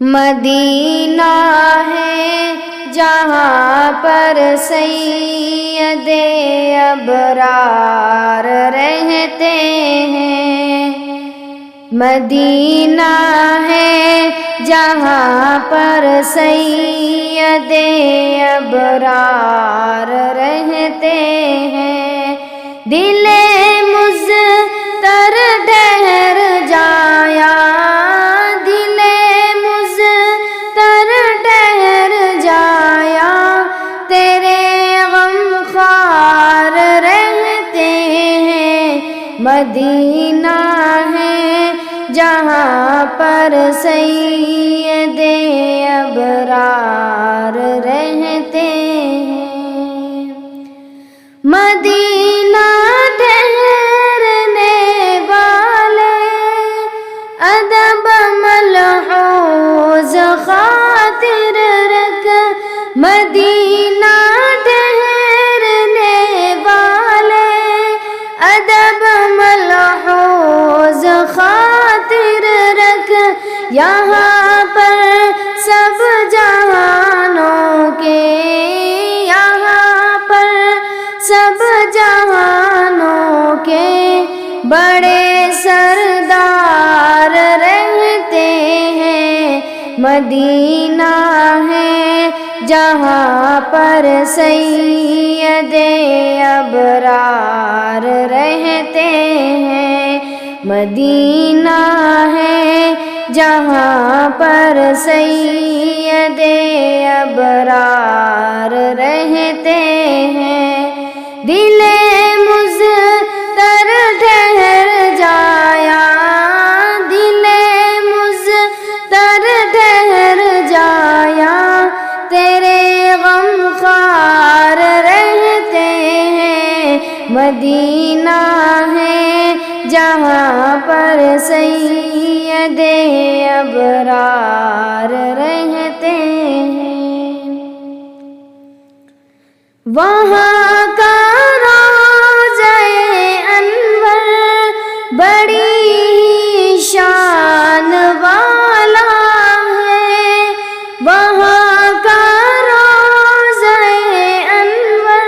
مدینہ ہے جہاں پر سید ابرار رہتے ہیں، مدینہ ہے جہاں پر سید ابرار رہتے ہیں، دل مضطر ٹھہر جایا، دل مضطر ٹھہر جایا، تیرے غم خوار رہتے ہیں، مدینہ ہے جہاں پر سید ابرار رہتے ہیں، مدینہ ٹھہرنے والے ادب ملحوظ خاطر رکھ، مدینہ ٹھہرنے والے ادب ملحوظ خاطر رکھ، یہاں پر سب جہانوں کے، یہاں پر سب جہانوں کے بڑے سردار رہتے ہیں، مدینہ ہے جہاں پر سید ابرار رہتے ہیں، مدینہ ہے جہاں پر سید ابرار رہتے ہیں، دل مضطر ٹھہر جایا، دل مضطر ٹھہر جایا، تیرے غم خوار رہتے ہیں، مدینہ ہے جہاں پر سید ابرار رہتے ہیں، وہاں کا روضہ انور بڑی شان والا ہے، وہاں کا روضہ انور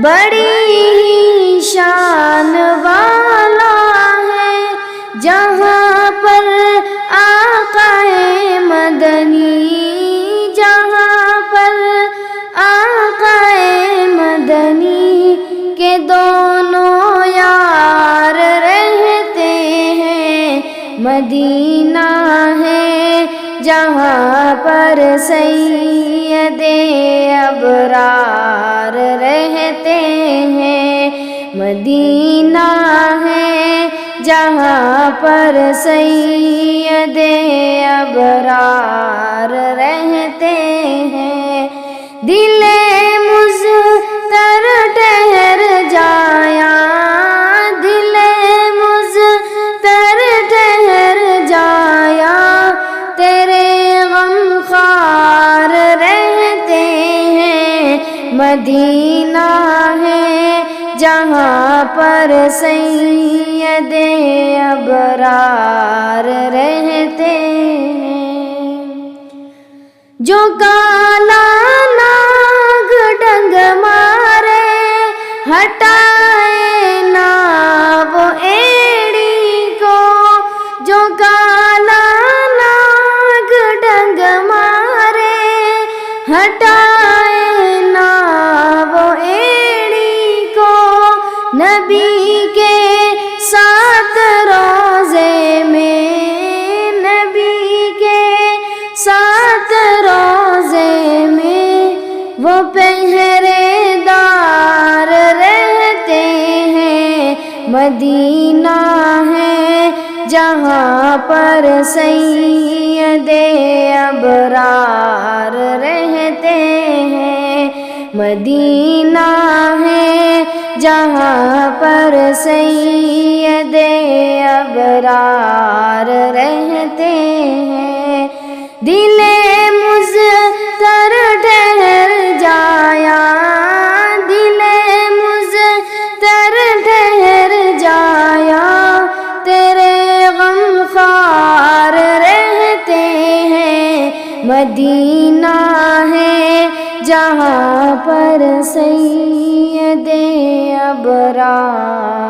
بڑی شان والا ہے، جہاں پر آقا مدنی، جہاں پر آقا مدنی کے دونوں یار رہتے ہیں، مدینہ ہے جہاں پر سید ابرار رہتے ہیں، مدینہ ہے جہاں پر سید ابرار رہتے ہیں، دل مضطر ٹھہر جایا، دل مضطر ٹھہر جایا، تیرے غم خوار رہتے ہیں، مدینہ ہے جہاں پر سید ابرار رہتے ہیں، جو کالا ناگ ڈنگ مارے ہٹائے نہ وہ ایڑی کو، جو کالا ناگ ڈنگ مارے ہٹائے نہ وہ ایڑی کو، نبی کے ساتھ روزے میں، نبی کے ساتھ روزے میں وہ پہرے دار رہتے ہیں، مدینہ ہے جہاں پر سید ابرار رہتے ہیں، مدینہ ہے جہاں پر سید ابرار رہتے ہیں، دل مضطر ٹھہر جایا، دل مضطر ٹھہر جایا، تیرے غم خوار رہتے ہیں، مدینہ ہے جہاں پر سید ابرار